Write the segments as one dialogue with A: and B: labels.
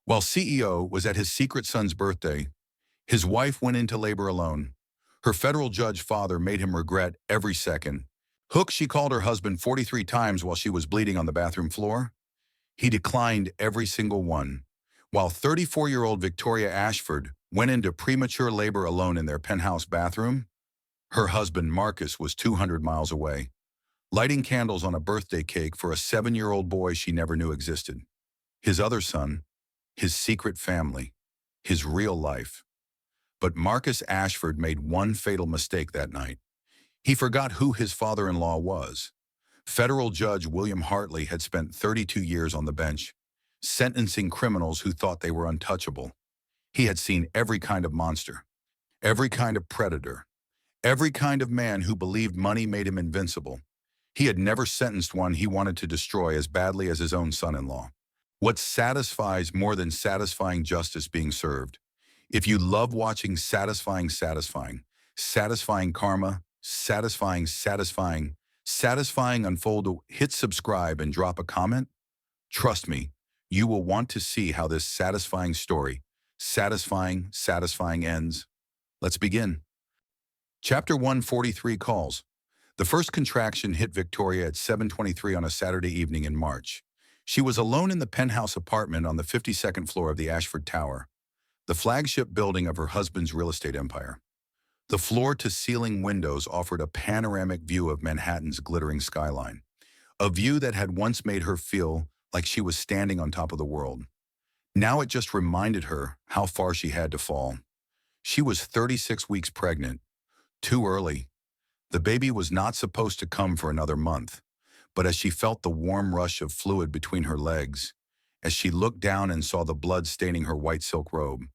A: While CEO was at his secret son's birthday, his wife went into labor alone. Her federal judge father made him regret every second. She called her husband 43 times while she was bleeding on the bathroom floor. He declined every single one. While 34-year-old Victoria Ashford went into premature labor alone in their penthouse bathroom, her husband Marcus was 200 miles away, lighting candles on a birthday cake for a 7-year-old boy she never knew existed. His other son, his secret family, his real life. But Marcus Ashford made one fatal mistake that night. He forgot who his father-in-law was. Federal Judge William Hartley had spent 32 years on the bench, sentencing criminals who thought they were untouchable. He had seen every kind of monster, every kind of predator, every kind of man who believed money made him invincible. He had never sentenced one he wanted to destroy as badly as his own son-in-law. What satisfies more than satisfying justice being served? If you love watching satisfying karma, satisfying unfold, hit subscribe and drop a comment. Trust me, you will want to see how this satisfying story, satisfying ends. Let's begin. Chapter 143 calls. The first contraction hit Victoria at 7:23 on a Saturday evening in March. She was alone in the penthouse apartment on the 52nd floor of the Ashford Tower, the flagship building of her husband's real estate empire. The floor-to-ceiling windows offered a panoramic view of Manhattan's glittering skyline, a view that had once made her feel like she was standing on top of the world. Now it just reminded her how far she had to fall. She was 36 weeks pregnant. Too early. The baby was not supposed to come for another month. But as she felt the warm rush of fluid between her legs, as she looked down and saw the blood staining her white silk robe,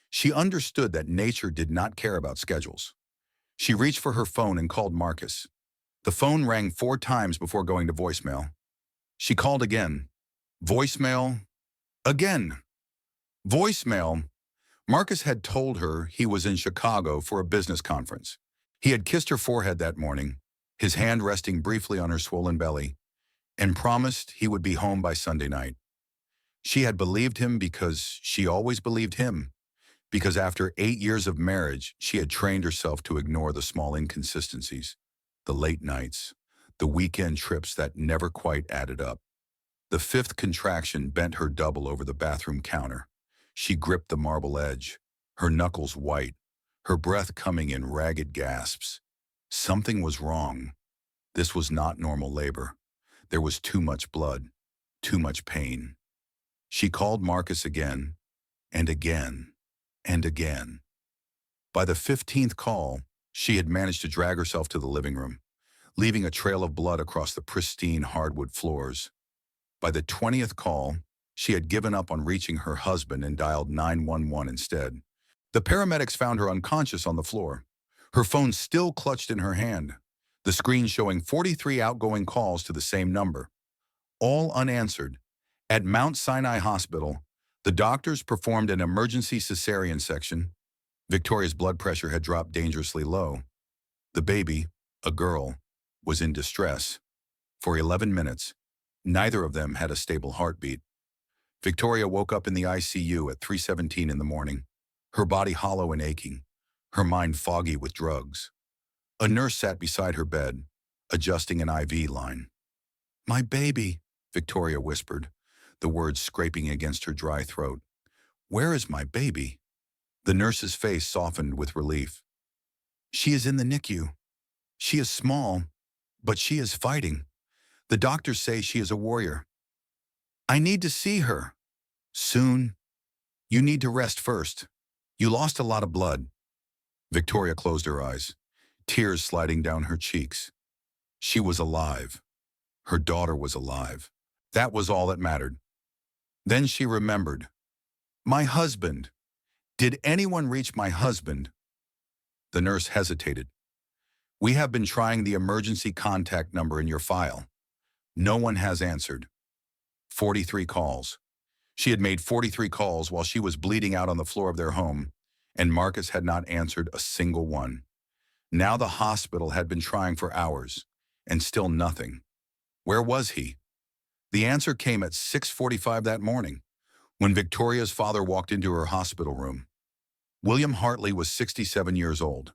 A: she understood that nature did not care about schedules. She reached for her phone and called Marcus. The phone rang 4 times before going to voicemail. She called again. Voicemail. Again. Voicemail. Marcus had told her he was in Chicago for a business conference. He had kissed her forehead that morning, his hand resting briefly on her swollen belly, and promised he would be home by Sunday night. She had believed him because she always believed him, because after 8 years of marriage, she had trained herself to ignore the small inconsistencies, the late nights, the weekend trips that never quite added up. The 5th contraction bent her double over the bathroom counter. She gripped the marble edge, her knuckles white, her breath coming in ragged gasps. Something was wrong. This was not normal labor. There was too much blood, too much pain. She called Marcus again, and again, and again. By the 15th call, she had managed to drag herself to the living room, leaving a trail of blood across the pristine hardwood floors. By the 20th call, she had given up on reaching her husband and dialed 911 instead. The paramedics found her unconscious on the floor, her phone still clutched in her hand, the screen showing 43 outgoing calls to the same number, all unanswered. At Mount Sinai Hospital, the doctors performed an emergency cesarean section. Victoria's blood pressure had dropped dangerously low. The baby, a girl, was in distress. For 11 minutes, neither of them had a stable heartbeat. Victoria woke up in the ICU at 3:17 in the morning, her body hollow and aching, her mind foggy with drugs. A nurse sat beside her bed, adjusting an IV line. "My baby," Victoria whispered, the words scraping against her dry throat. "Where is my baby?" The nurse's face softened with relief. "She is in the NICU. She is small, but she is fighting. The doctors say she is a warrior. I need to see her. Soon. You need to rest first. You lost a lot of blood." Victoria closed her eyes, tears sliding down her cheeks. She was alive. Her daughter was alive. That was all that mattered. Then she remembered. "My husband. Did anyone reach my husband?" The nurse hesitated. "We have been trying the emergency contact number in your file. No one has answered." 43 calls. She had made 43 calls while she was bleeding out on the floor of their home, and Marcus had not answered a single one. Now the hospital had been trying for hours, and still nothing. Where was he? The answer came at 6:45 that morning. When Victoria's father walked into her hospital room, William Hartley was 67 years old,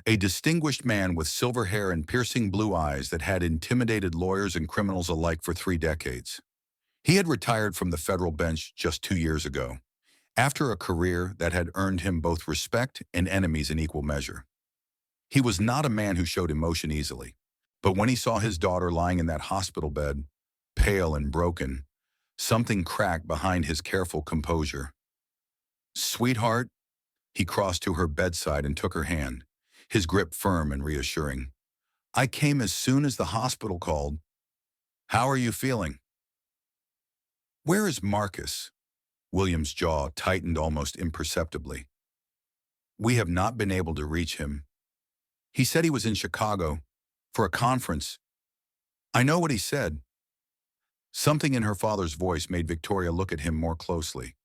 A: a distinguished man with silver hair and piercing blue eyes that had intimidated lawyers and criminals alike for 3 decades. He had retired from the federal bench just 2 years ago, after a career that had earned him both respect and enemies in equal measure. He was not a man who showed emotion easily, but when he saw his daughter lying in that hospital bed, pale and broken, something cracked behind his careful composure. "Sweetheart," he crossed to her bedside and took her hand, his grip firm and reassuring. "I came as soon as the hospital called. How are you feeling?" "Where is Marcus?" William's jaw tightened almost imperceptibly. "We have not been able to reach him. He said he was in Chicago for a conference." "I know what he said." Something in her father's voice made Victoria look at him more closely.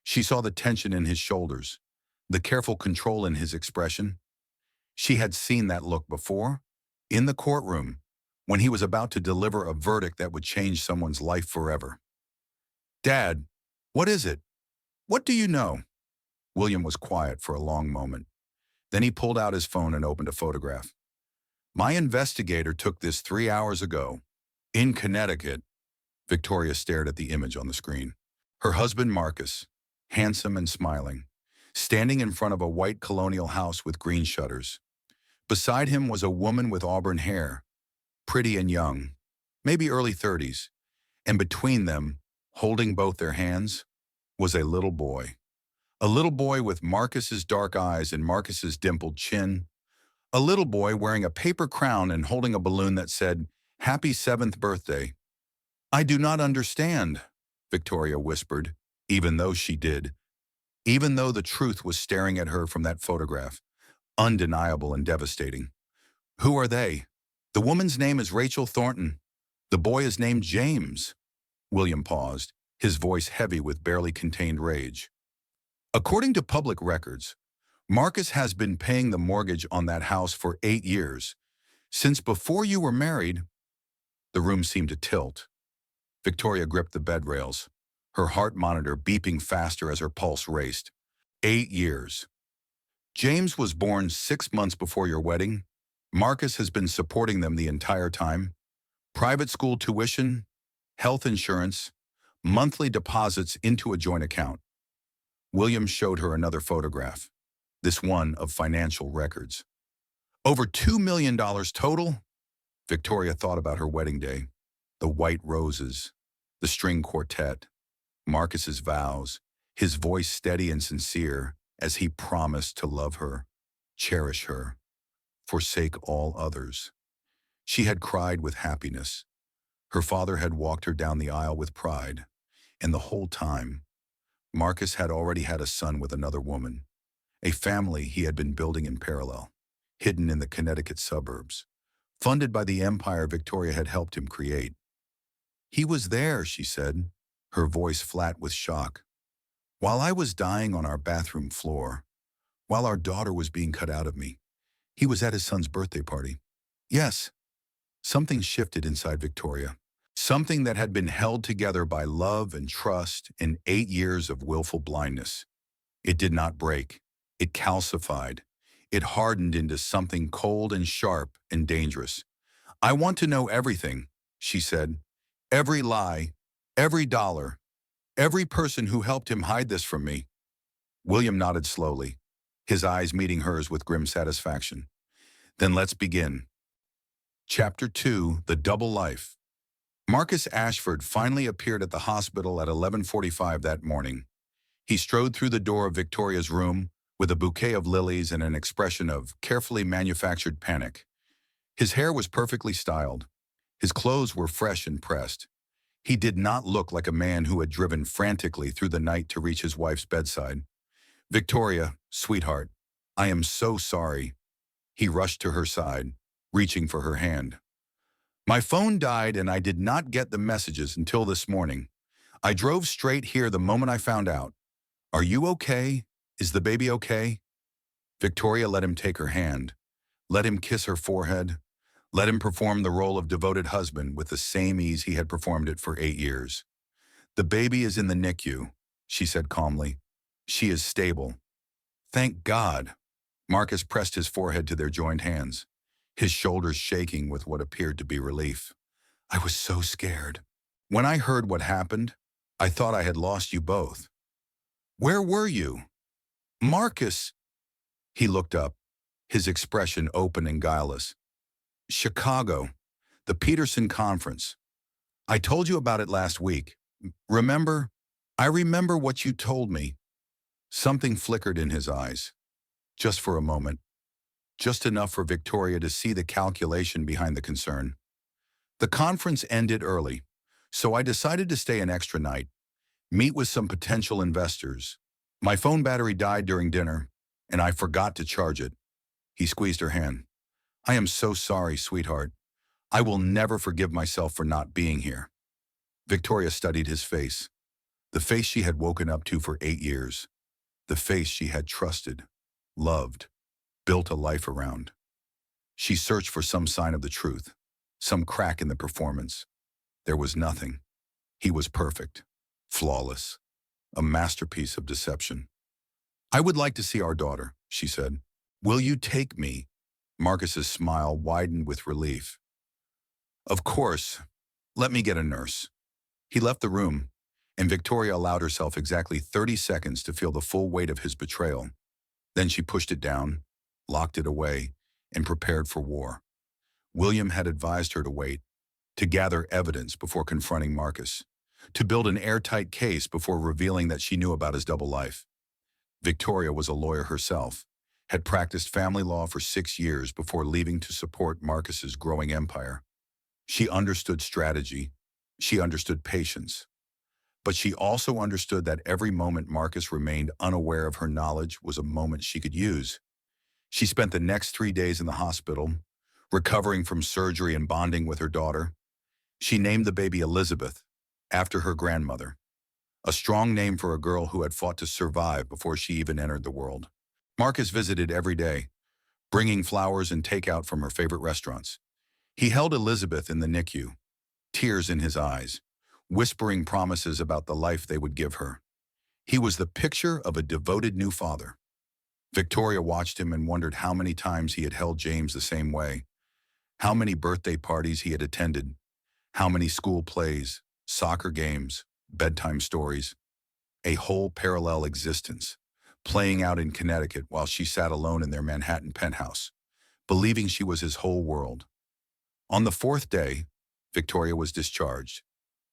A: She saw the tension in his shoulders, the careful control in his expression. She had seen that look before, in the courtroom, when he was about to deliver a verdict that would change someone's life forever. "Dad, what is it? What do you know?" William was quiet for a long moment. Then he pulled out his phone and opened a photograph. "My investigator took this 3 hours ago, in Connecticut." Victoria stared at the image on the screen. Her husband Marcus, handsome and smiling, standing in front of a white colonial house with green shutters. Beside him was a woman with auburn hair, pretty and young, maybe early 30s, and between them, holding both their hands, was a little boy. A little boy with Marcus's dark eyes and Marcus's dimpled chin. A little boy wearing a paper crown and holding a balloon that said, "Happy 7th birthday." "I do not understand," Victoria whispered, even though she did. Even though the truth was staring at her from that photograph, undeniable and devastating. "Who are they?" "The woman's name is Rachel Thornton. The boy is named James." William paused, his voice heavy with barely contained rage. "According to public records, Marcus has been paying the mortgage on that house for 8 years. Since before you were married." The room seemed to tilt. Victoria gripped the bed rails, her heart monitor beeping faster as her pulse raced. 8 years. "James was born 6 months before your wedding. Marcus has been supporting them the entire time. Private school tuition, health insurance, monthly deposits into a joint account." William showed her another photograph, this one of financial records. "Over $2 million total?" Victoria thought about her wedding day, the white roses, the string quartet, Marcus's vows, his voice steady and sincere as he promised to love her, cherish her, forsake all others. She had cried with happiness. Her father had walked her down the aisle with pride, and the whole time, Marcus had already had a son with another woman, a family he had been building in parallel, hidden in the Connecticut suburbs, funded by the empire Victoria had helped him create. "He was there," she said, her voice flat with shock. "While I was dying on our bathroom floor, while our daughter was being cut out of me, he was at his son's birthday party." Yes. Something shifted inside Victoria. Something that had been held together by love and trust in 8 years of willful blindness. It did not break. It calcified. It hardened into something cold and sharp and dangerous. "I want to know everything," she said. "Every lie, every dollar, every person who helped him hide this from me." William nodded slowly, his eyes meeting hers with grim satisfaction. "Then let's begin." Chapter 2, The Double Life. Marcus Ashford finally appeared at the hospital at 11:45 that morning. He strode through the door of Victoria's room with a bouquet of lilies and an expression of carefully manufactured panic. His hair was perfectly styled. His clothes were fresh and pressed. He did not look like a man who had driven frantically through the night to reach his wife's bedside. "Victoria, sweetheart, I am so sorry." He rushed to her side, reaching for her hand. "My phone died and I did not get the messages until this morning. I drove straight here the moment I found out. Are you okay? Is the baby okay?" Victoria let him take her hand, let him kiss her forehead, let him perform the role of devoted husband with the same ease he had performed it for 8 years. "The baby is in the NICU. she said calmly. She is stable. Thank God. Marcus pressed his forehead to their joined hands, his shoulders shaking with what appeared to be relief. I was so scared. When I heard what happened, I thought I had lost you both. Where were you? Marcus! He looked up, his expression open and guileless. Chicago, the Peterson Conference. I told you about it last week. Remember? I remember what you told me. Something flickered in his eyes. Just for a moment. Just enough for Victoria to see the calculation behind the concern. The conference ended early, so I decided to stay an extra night, meet with some potential investors. My phone battery died during dinner, and I forgot to charge it. He squeezed her hand. I am so sorry, sweetheart. I will never forgive myself for not being here. Victoria studied his face, the face she had woken up to for 8 years, the face she had trusted, loved, built a life around. She searched for some sign of the truth, some crack in the performance. There was nothing. He was perfect, flawless, a masterpiece of deception. I would like to see our daughter, she said. Will you take me? Marcus's smile widened with relief. Of course. Let me get a nurse. He left the room, and Victoria allowed herself exactly 30 seconds to feel the full weight of his betrayal. Then she pushed it down, locked it away, and prepared for war. William had advised her to wait, to gather evidence before confronting Marcus, to build an airtight case before revealing that she knew about his double life. Victoria was a lawyer herself, had practiced family law for 6 years before leaving to support Marcus's growing empire. She understood strategy, she understood patience, but she also understood that every moment Marcus remained unaware of her knowledge was a moment she could use. She spent the next 3 days in the hospital, recovering from surgery and bonding with her daughter. She named the baby Elizabeth, after her grandmother, a strong name for a girl who had fought to survive before she even entered the world. Marcus visited every day, bringing flowers and takeout from her favorite restaurants. He held Elizabeth in the NICU, tears in his eyes, whispering promises about the life they would give her. He was the picture of a devoted new father. Victoria watched him and wondered how many times he had held James the same way, how many birthday parties he had attended, how many school plays, soccer games, bedtime stories, a whole parallel existence, playing out in Connecticut while she sat alone in their Manhattan penthouse, believing she was his whole world. On the 4th day, Victoria was discharged.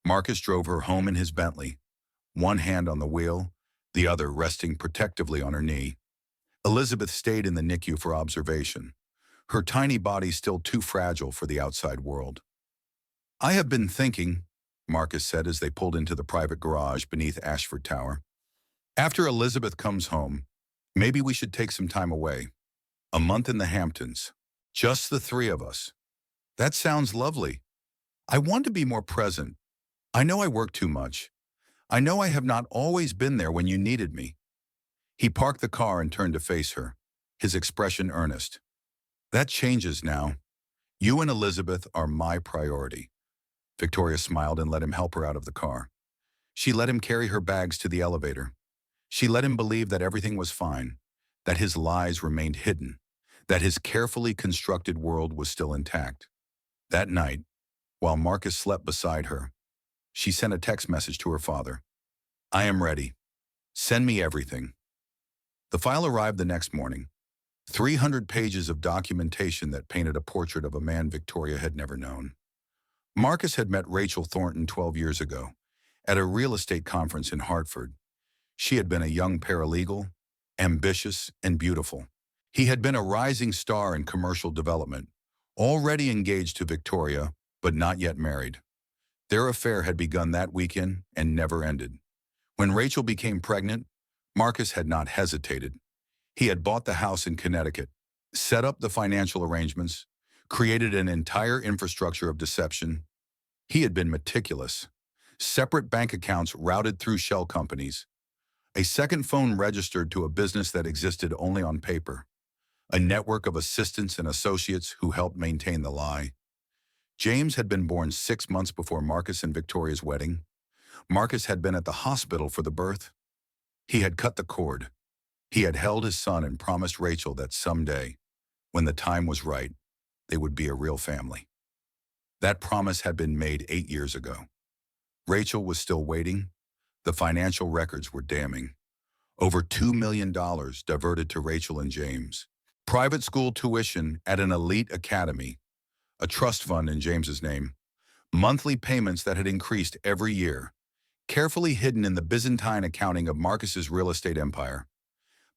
A: Marcus drove her home in his Bentley, one hand on the wheel, the other resting protectively on her knee. Elizabeth stayed in the NICU for observation, her tiny body still too fragile for the outside world. I have been thinking, Marcus said as they pulled into the private garage beneath Ashford Tower. After Elizabeth comes home, maybe we should take some time away. A month in the Hamptons. Just the 3 of us. That sounds lovely. I want to be more present. I know I work too much. I know I have not always been there when you needed me. He parked the car and turned to face her, his expression earnest. That changes now. You and Elizabeth are my priority. Victoria smiled and let him help her out of the car. She let him carry her bags to the elevator. She let him believe that everything was fine, that his lies remained hidden, that his carefully constructed world was still intact. That night, while Marcus slept beside her, she sent a text message to her father. I am ready. Send me everything. The file arrived the next morning. 300 pages of documentation that painted a portrait of a man Victoria had never known. Marcus had met Rachel Thornton 12 years ago, at a real estate conference in Hartford. She had been a young paralegal, ambitious and beautiful. He had been a rising star in commercial development, already engaged to Victoria, but not yet married. Their affair had begun that weekend and never ended. When Rachel became pregnant, Marcus had not hesitated. He had bought the house in Connecticut, set up the financial arrangements, created an entire infrastructure of deception. He had been meticulous. Separate bank accounts routed through shell companies. A second phone registered to a business that existed only on paper. A network of assistants and associates who helped maintain the lie. James had been born 6 months before Marcus and Victoria's wedding. Marcus had been at the hospital for the birth. He had cut the cord. He had held his son and promised Rachel that someday, when the time was right, they would be a real family. That promise had been made 8 years ago. Rachel was still waiting. The financial records were damning. Over $2 million diverted to Rachel and James. Private school tuition at an elite academy, a trust fund in James's name, monthly payments that had increased every year, carefully hidden in the Byzantine accounting of Marcus's real estate empire.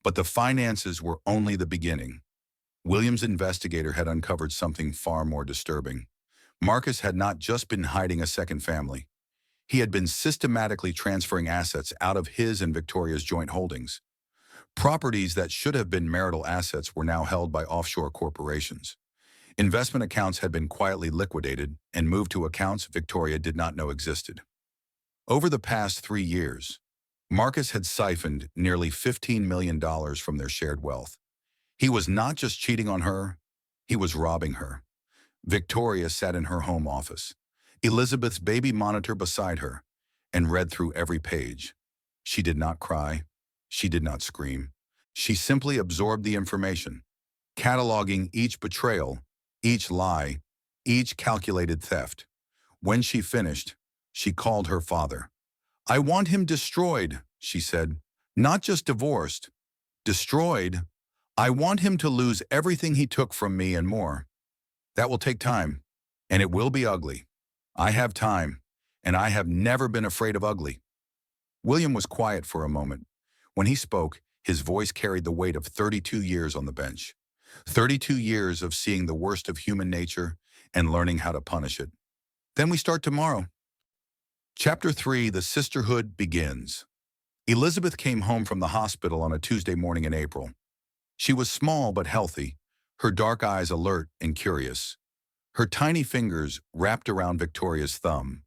A: But the finances were only the beginning. William's investigator had uncovered something far more disturbing. Marcus had not just been hiding a second family. He had been systematically transferring assets out of his and Victoria's joint holdings. Properties that should have been marital assets were now held by offshore corporations. Investment accounts had been quietly liquidated and moved to accounts Victoria did not know existed. Over the past 3 years, Marcus had siphoned nearly $15 million from their shared wealth. He was not just cheating on her, he was robbing her. Victoria sat in her home office, Elizabeth's baby monitor beside her, and read through every page. She did not cry. She did not scream. She simply absorbed the information, cataloging each betrayal, each lie, each calculated theft. When she finished, she called her father. "I want him destroyed," she said. "Not just divorced. Destroyed. I want him to lose everything he took from me and more. That will take time, and it will be ugly. I have time, and I have never been afraid of ugly." William was quiet for a moment. When he spoke, his voice carried the weight of 32 years on the bench. 32 years of seeing the worst of human nature and learning how to punish it. Then we start tomorrow. Chapter 3, The Sisterhood begins. Elizabeth came home from the hospital on a Tuesday morning in April. She was small but healthy, her dark eyes alert and curious. Her tiny fingers wrapped around Victoria's thumb.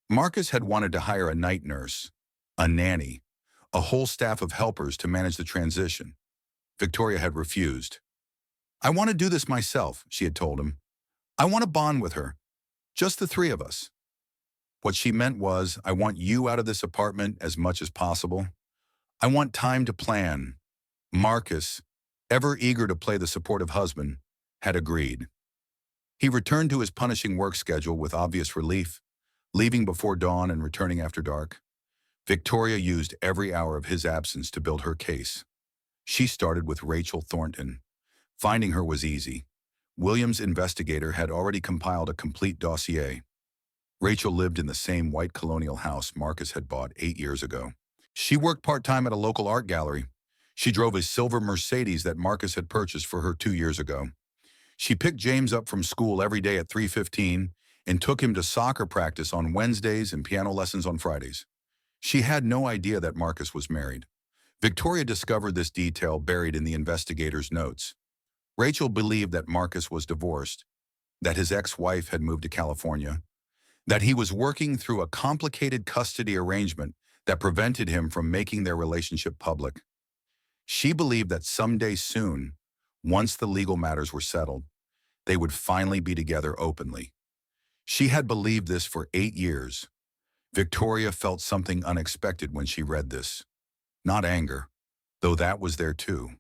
A: Marcus had wanted to hire a night nurse, a nanny, a whole staff of helpers to manage the transition. Victoria had refused. "I want to do this myself," she had told him. "I want to bond with her. Just the three of us." What she meant was, "I want you out of this apartment as much as possible. I want time to plan." Marcus, ever eager to play the supportive husband, had agreed. He returned to his punishing work schedule with obvious relief, leaving before dawn and returning after dark. Victoria used every hour of his absence to build her case. She started with Rachel Thornton. Finding her was easy. William's investigator had already compiled a complete dossier. Rachel lived in the same white colonial house Marcus had bought 8 years ago. She worked part-time at a local art gallery. She drove a silver Mercedes that Marcus had purchased for her 2 years ago. She picked James up from school every day at 3:15 and took him to soccer practice on Wednesdays and piano lessons on Fridays. She had no idea that Marcus was married. Victoria discovered this detail buried in the investigator's notes. Rachel believed that Marcus was divorced, that his ex-wife had moved to California, that he was working through a complicated custody arrangement that prevented him from making their relationship public. She believed that someday soon, once the legal matters were settled, they would finally be together openly. She had believed this for 8 years. Victoria felt something unexpected when she read this. Not anger, though that was there too.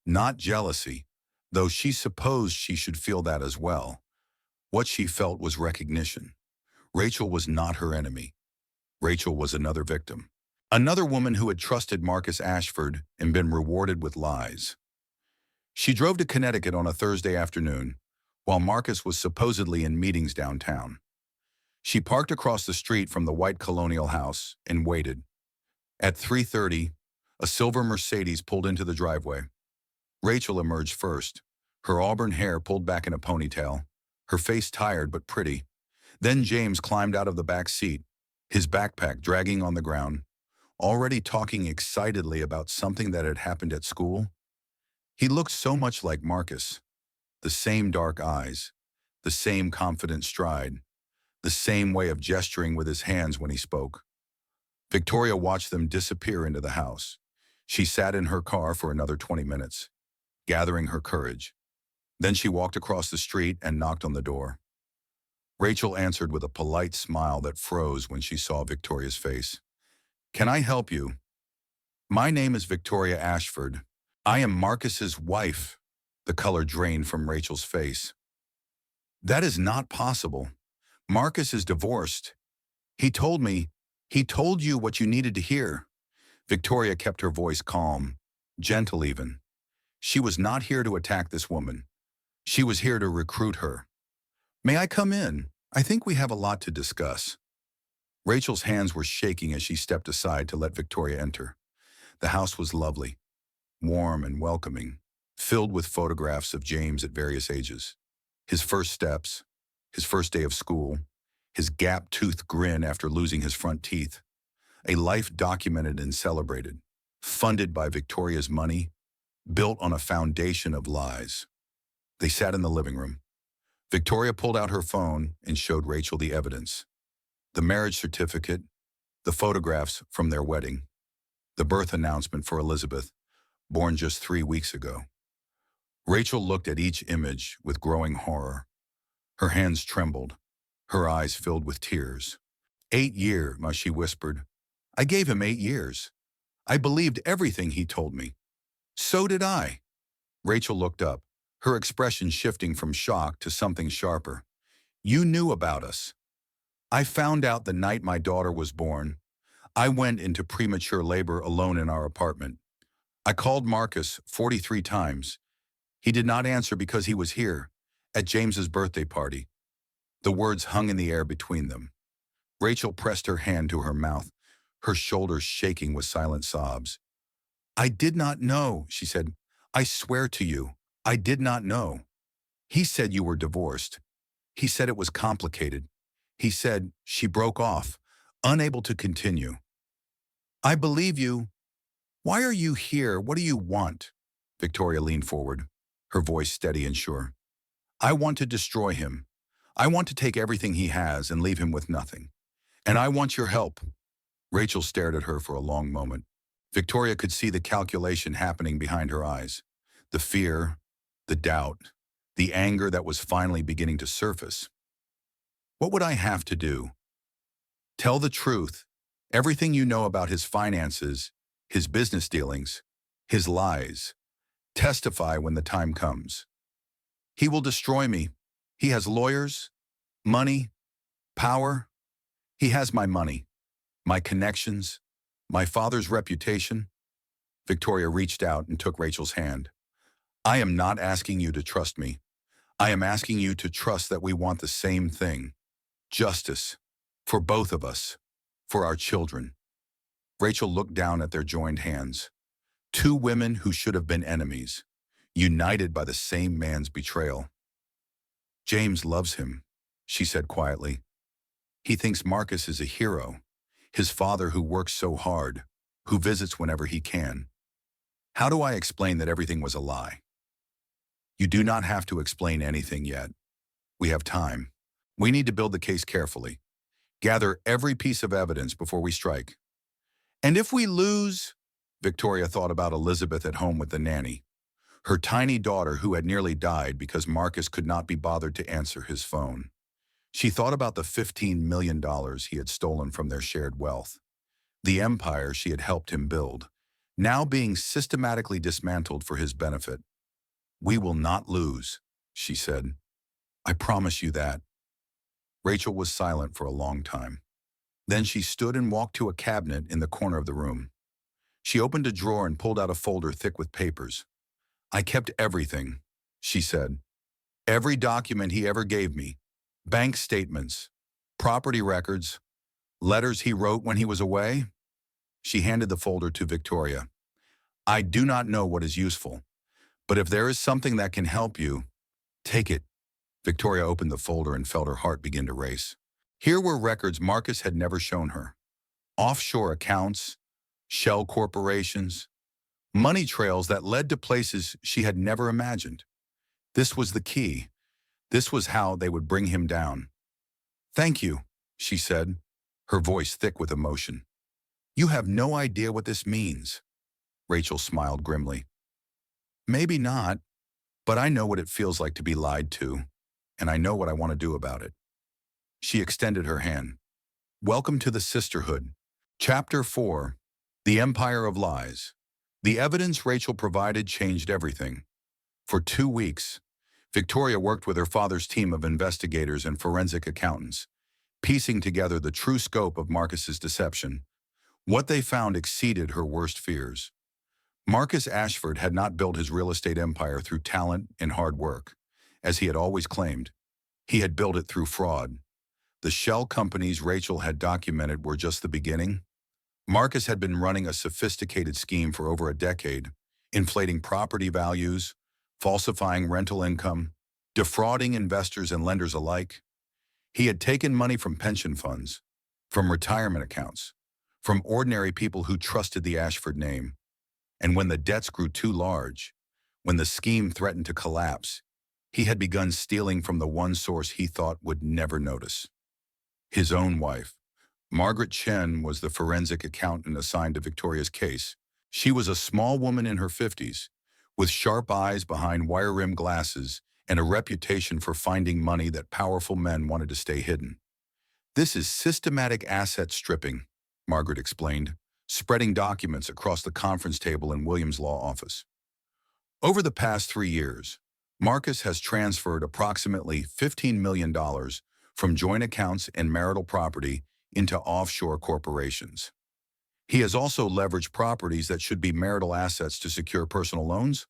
A: Not jealousy, though she supposed she should feel that as well. What she felt was recognition. Rachel was not her enemy. Rachel was another victim. Another woman who had trusted Marcus Ashford and been rewarded with lies. She drove to Connecticut on a Thursday afternoon, while Marcus was supposedly in meetings downtown. She parked across the street from the white colonial house and waited. At 3:30, a silver Mercedes pulled into the driveway. Rachel emerged first, her auburn hair pulled back in a ponytail, her face tired but pretty. Then James climbed out of the back seat, his backpack dragging on the ground, already talking excitedly about something that had happened at school. He looked so much like Marcus. The same dark eyes, the same confident stride, the same way of gesturing with his hands when he spoke. Victoria watched them disappear into the house. She sat in her car for another 20 minutes, gathering her courage. Then she walked across the street and knocked on the door. Rachel answered with a polite smile that froze when she saw Victoria's face. "Can I help you?" My name is Victoria Ashford. I am Marcus's wife. The color drained from Rachel's face. That is not possible. Marcus is divorced. He told you what you needed to hear. Victoria kept her voice calm, gentle even. She was not here to attack this woman. She was here to recruit her. May I come in? I think we have a lot to discuss. Rachel's hands were shaking as she stepped aside to let Victoria enter. The house was lovely, warm and welcoming, filled with photographs of James at various ages. His first steps, his first day of school, his gap-toothed grin after losing his front teeth. A life documented and celebrated, funded by Victoria's money, built on a foundation of lies. They sat in the living room. Victoria pulled out her phone and showed Rachel the evidence. The marriage certificate, the photographs from their wedding, the birth announcement for Elizabeth, born just 3 weeks ago. Rachel looked at each image with growing horror. Her hands trembled, her eyes filled with tears. 8 years, she whispered. I gave him 8 years. I believed everything he told me. So did I. Rachel looked up, her expression shifting from shock to something sharper. You knew about us. I found out the night my daughter was born. I went into premature labor alone in our apartment. I called Marcus 43 times. He did not answer because he was here, at James's birthday party. The words hung in the air between them. Rachel pressed her hand to her mouth, her shoulders shaking with silent sobs. I did not know, she said. I swear to you, I did not know. He said you were divorced. He said it was complicated. He said she broke off, unable to continue. I believe you. Why are you here? What do you want? Victoria leaned forward, her voice steady and sure. I want to destroy him. I want to take everything he has and leave him with nothing. And I want your help. Rachel stared at her for a long moment. Victoria could see the calculation happening behind her eyes. The fear, the doubt, the anger that was finally beginning to surface. What would I have to do? Tell the truth, everything you know about his finances, his business dealings, his lies. Testify when the time comes. He will destroy me. He has lawyers, money, power. He has my money, my connections, my father's reputation. Victoria reached out and took Rachel's hand. I am not asking you to trust me. I am asking you to trust that we want the same thing. Justice. For both of us. For our children. Rachel looked down at their joined hands. 2 women who should have been enemies, united by the same man's betrayal. James loves him, she said quietly. He thinks Marcus is a hero, his father who works so hard, who visits whenever he can. How do I explain that everything was a lie? You do not have to explain anything yet. We have time. We need to build the case carefully. Gather every piece of evidence before we strike. And if we lose, Victoria thought about Elizabeth at home with the nanny, her tiny daughter who had nearly died because Marcus could not be bothered to answer his phone. She thought about the $15 million he had stolen from their shared wealth, the empire she had helped him build, now being systematically dismantled for his benefit. We will not lose, she said. I promise you that. Rachel was silent for a long time. Then she stood and walked to a cabinet in the corner of the room. She opened a drawer and pulled out a folder thick with papers. I kept everything, she said. Every document he ever gave me. Bank statements, property records, letters he wrote when he was away. She handed the folder to Victoria. I do not know what is useful, but if there is something that can help you, take it. Victoria opened the folder and felt her heart begin to race. Here were records Marcus had never shown her. Offshore accounts, shell corporations, money trails that led to places she had never imagined. This was the key. This was how they would bring him down. Thank you, she said, her voice thick with emotion. You have no idea what this means. Rachel smiled grimly. Maybe not, but I know what it feels like to be lied to, and I know what I want to do about it. She extended her hand. Welcome to the sisterhood. Chapter 4. The Empire of Lies. The evidence Rachel provided changed everything. For 2 weeks, Victoria worked with her father's team of investigators and forensic accountants, piecing together the true scope of Marcus's deception. What they found exceeded her worst fears. Marcus Ashford had not built his real estate empire through talent and hard work, as he had always claimed. He had built it through fraud. The shell companies Rachel had documented were just the beginning. Marcus had been running a sophisticated scheme for over a decade, inflating property values, falsifying rental income, defrauding investors and lenders alike. He had taken money from pension funds, from retirement accounts, from ordinary people who trusted the Ashford name. And when the debts grew too large, when the scheme threatened to collapse, he had begun stealing from the one source he thought would never notice. His own wife. Margaret Chen was the forensic accountant assigned to Victoria's case. She was a small woman in her 50s, with sharp eyes behind wire-rimmed glasses and a reputation for finding money that powerful men wanted to stay hidden. "This is systematic asset stripping," Margaret explained, spreading documents across the conference table in William's law office. Over the past 3 years, Marcus has transferred approximately $15 million from joint accounts and marital property into offshore corporations. He has also leveraged properties that should be marital assets to secure personal loans.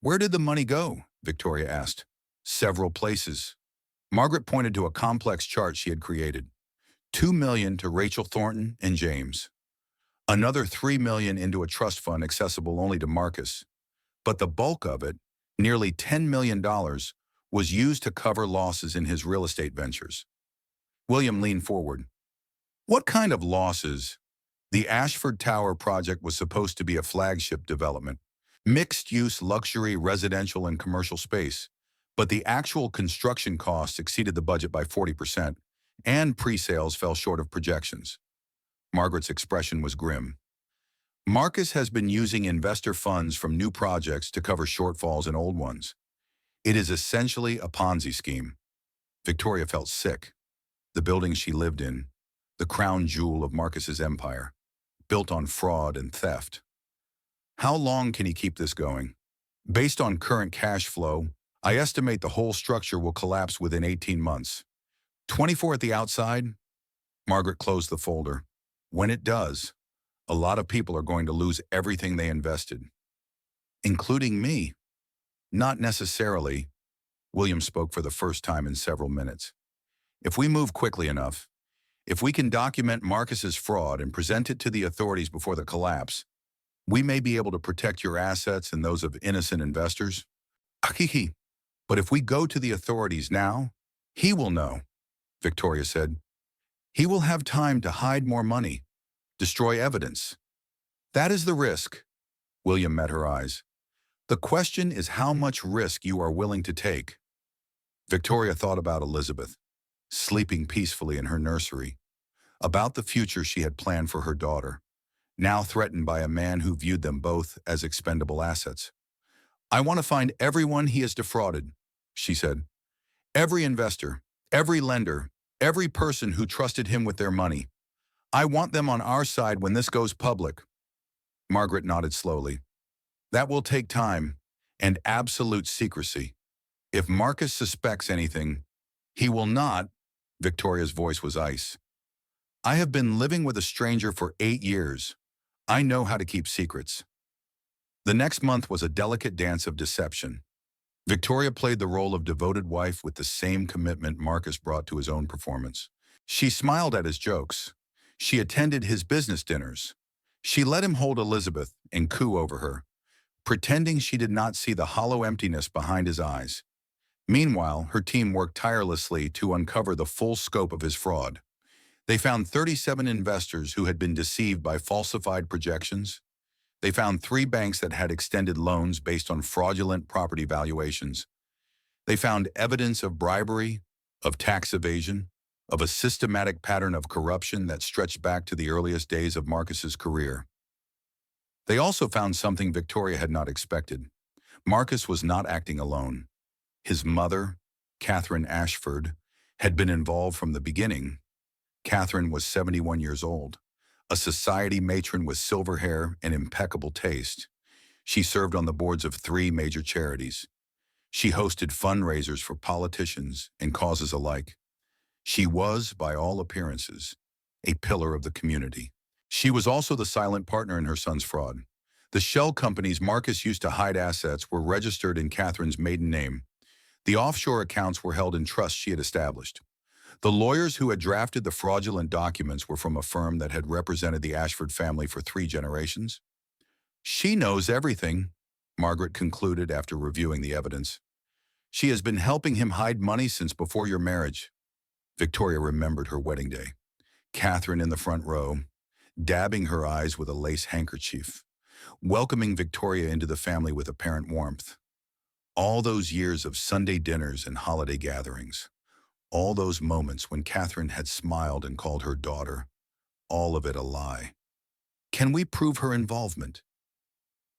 A: "Where did the money go?" Victoria asked. "Several places." Margaret pointed to a complex chart she had created. $2 million to Rachel Thornton and James. Another $3 million into a trust fund accessible only to Marcus. But the bulk of it, nearly $10 million, was used to cover losses in his real estate ventures. William leaned forward. "What kind of losses?" The Ashford Tower project was supposed to be a flagship development, mixed-use luxury residential and commercial space, but the actual construction costs exceeded the budget by 40%, and pre-sales fell short of projections. Margaret's expression was grim. "Marcus has been using investor funds from new projects to cover shortfalls in old ones. It is essentially a Ponzi scheme." Victoria felt sick. The building she lived in, the crown jewel of Marcus's empire, built on fraud and theft. How long can he keep this going? "Based on current cash flow, I estimate the whole structure will collapse within 18 months. 24 at the outside." Margaret closed the folder. "When it does, a lot of people are going to lose everything they invested." "Including me." "Not necessarily." William spoke for the first time in several minutes. "If we move quickly enough, if we can document Marcus's fraud and present it to the authorities before the collapse, we may be able to protect your assets and those of innocent investors." "Ahihi. But if we go to the authorities now, he will know," Victoria said. "He will have time to hide more money, destroy evidence. That is the risk." William met her eyes. "The question is how much risk you are willing to take." Victoria thought about Elizabeth, sleeping peacefully in her nursery, about the future she had planned for her daughter, now threatened by a man who viewed them both as expendable assets. "I want to find everyone he has defrauded," she said. "Every investor, every lender, every person who trusted him with their money. I want them on our side when this goes public." Margaret nodded slowly. "That will take time and absolute secrecy. If Marcus suspects anything, he will not." Victoria's voice was ice. "I have been living with a stranger for 8 years. I know how to keep secrets." The next month was a delicate dance of deception. Victoria played the role of devoted wife with the same commitment Marcus brought to his own performance. She smiled at his jokes. She attended his business dinners. She let him hold Elizabeth and coo over her, pretending she did not see the hollow emptiness behind his eyes. Meanwhile, her team worked tirelessly to uncover the full scope of his fraud. They found 37 investors who had been deceived by falsified projections. They found 3 banks that had extended loans based on fraudulent property valuations. They found evidence of bribery, of tax evasion, of a systematic pattern of corruption that stretched back to the earliest days of Marcus's career. They also found something Victoria had not expected. Marcus was not acting alone. His mother, Catherine Ashford, had been involved from the beginning. Catherine was 71 years old, A society matron with silver hair and impeccable taste. She served on the boards of 3 major charities. She hosted fundraisers for politicians and causes alike. She was, by all appearances, a pillar of the community. She was also the silent partner in her son's fraud. The shell companies Marcus used to hide assets were registered in Catherine's maiden name. The offshore accounts were held in trusts she had established. The lawyers who had drafted the fraudulent documents were from a firm that had represented the Ashford family for 3 generations. She knows everything, Margaret concluded after reviewing the evidence. She has been helping him hide money since before your marriage. Victoria remembered her wedding day. Catherine in the front row, dabbing her eyes with a lace handkerchief, welcoming Victoria into the family with apparent warmth. All those years of Sunday dinners and holiday gatherings. All those moments when Catherine had smiled and called her daughter. All of it a lie. Can we prove her involvement?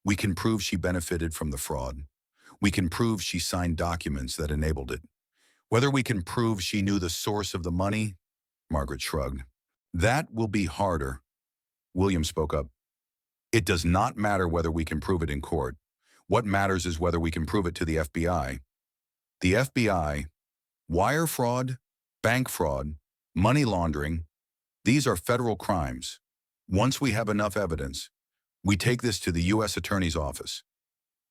A: We can prove she benefited from the fraud. We can prove she signed documents that enabled it. Whether we can prove she knew the source of the money, Margaret shrugged. That will be harder. William spoke up. It does not matter whether we can prove it in court. What matters is whether we can prove it to the FBI. The FBI, wire fraud, bank fraud, money laundering, these are federal crimes. Once we have enough evidence, we take this to the U.S. Attorney's Office.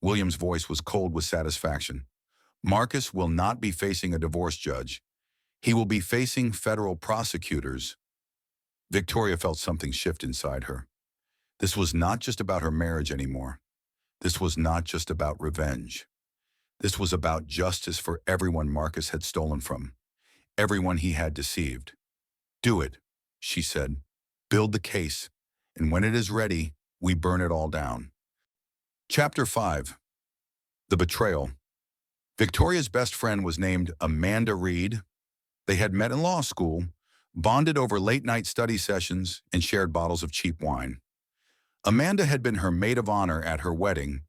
A: William's voice was cold with satisfaction. Marcus will not be facing a divorce judge. He will be facing federal prosecutors. Victoria felt something shift inside her. This was not just about her marriage anymore. This was not just about revenge. This was about justice for everyone Marcus had stolen from, everyone he had deceived. Do it, she said. Build the case, and when it is ready, we burn it all down. Chapter 5. The Betrayal. Victoria's best friend was named Amanda Reed. They had met in law school, bonded over late-night study sessions, and shared bottles of cheap wine. Amanda had been her maid of honor at her wedding.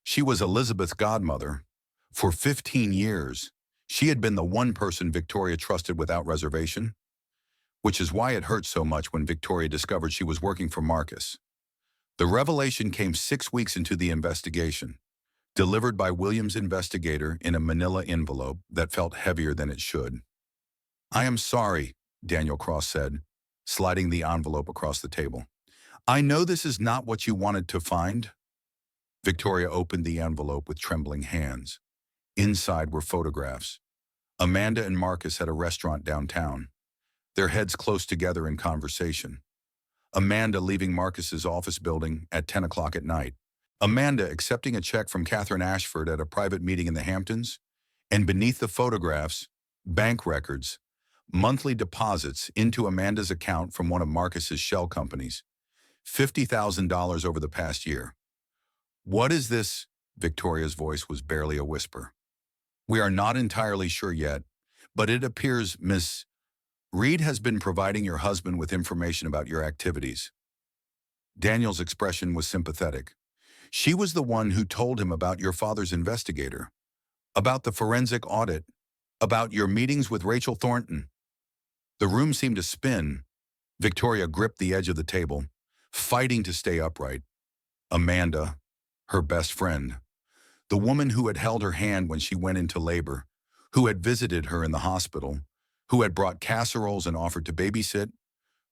A: She was Elizabeth's godmother. For 15 years, she had been the one person Victoria trusted without reservation, which is why it hurt so much when Victoria discovered she was working for Marcus. The revelation came 6 weeks into the investigation, delivered by William's investigator in a manila envelope that felt heavier than it should. I am sorry, Daniel Cross said, sliding the envelope across the table. I know this is not what you wanted to find. Victoria opened the envelope with trembling hands. Inside were photographs. Amanda and Marcus at a restaurant downtown, their heads close together in conversation. Amanda leaving Marcus's office building at 10 o'clock at night. Amanda accepting a check from Catherine Ashford at a private meeting in the Hamptons. And beneath the photographs, bank records, monthly deposits into Amanda's account from one of Marcus's shell companies. $50,000 over the past year. What is this? Victoria's voice was barely a whisper. We are not entirely sure yet, but it appears Miss Reed has been providing your husband with information about your activities. Daniel's expression was sympathetic. She was the one who told him about your father's investigator, about the forensic audit, about your meetings with Rachel Thornton. The room seemed to spin. Victoria gripped the edge of the table, fighting to stay upright. Amanda, her best friend, the woman who had held her hand when she went into labor, who had visited her in the hospital, who had brought casseroles and offered to babysit,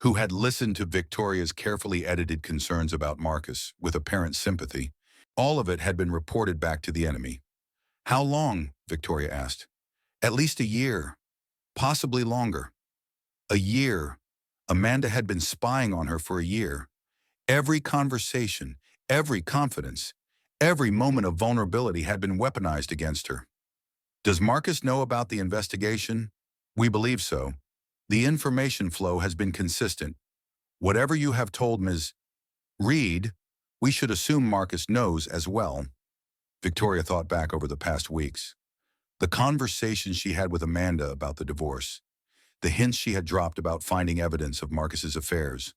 A: who had listened to Victoria's carefully edited concerns about Marcus with apparent sympathy. All of it had been reported back to the enemy. How long? Victoria asked. At least a year, possibly longer. A year. Amanda had been spying on her for a year. Every conversation, every confidence, every moment of vulnerability had been weaponized against her. Does Marcus know about the investigation? We believe so. The information flow has been consistent. Whatever you have told Ms. Reed, we should assume Marcus knows as well. Victoria thought back over the past weeks. The conversations she had with Amanda about the divorce. The hints she had dropped about finding evidence of Marcus's affairs.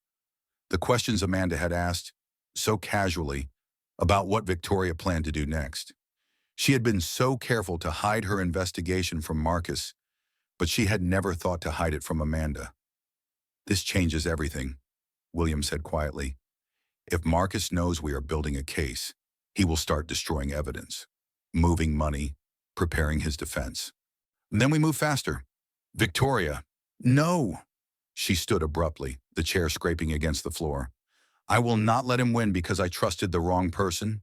A: The questions Amanda had asked, so casually, about what Victoria planned to do next. She had been so careful to hide her investigation from Marcus, but she had never thought to hide it from Amanda. This changes everything. William said quietly. If Marcus knows we are building a case, he will start destroying evidence, moving money, preparing his defense. And then we move faster. Victoria. No. She stood abruptly, the chair scraping against the floor. I will not let him win because I trusted the wrong person.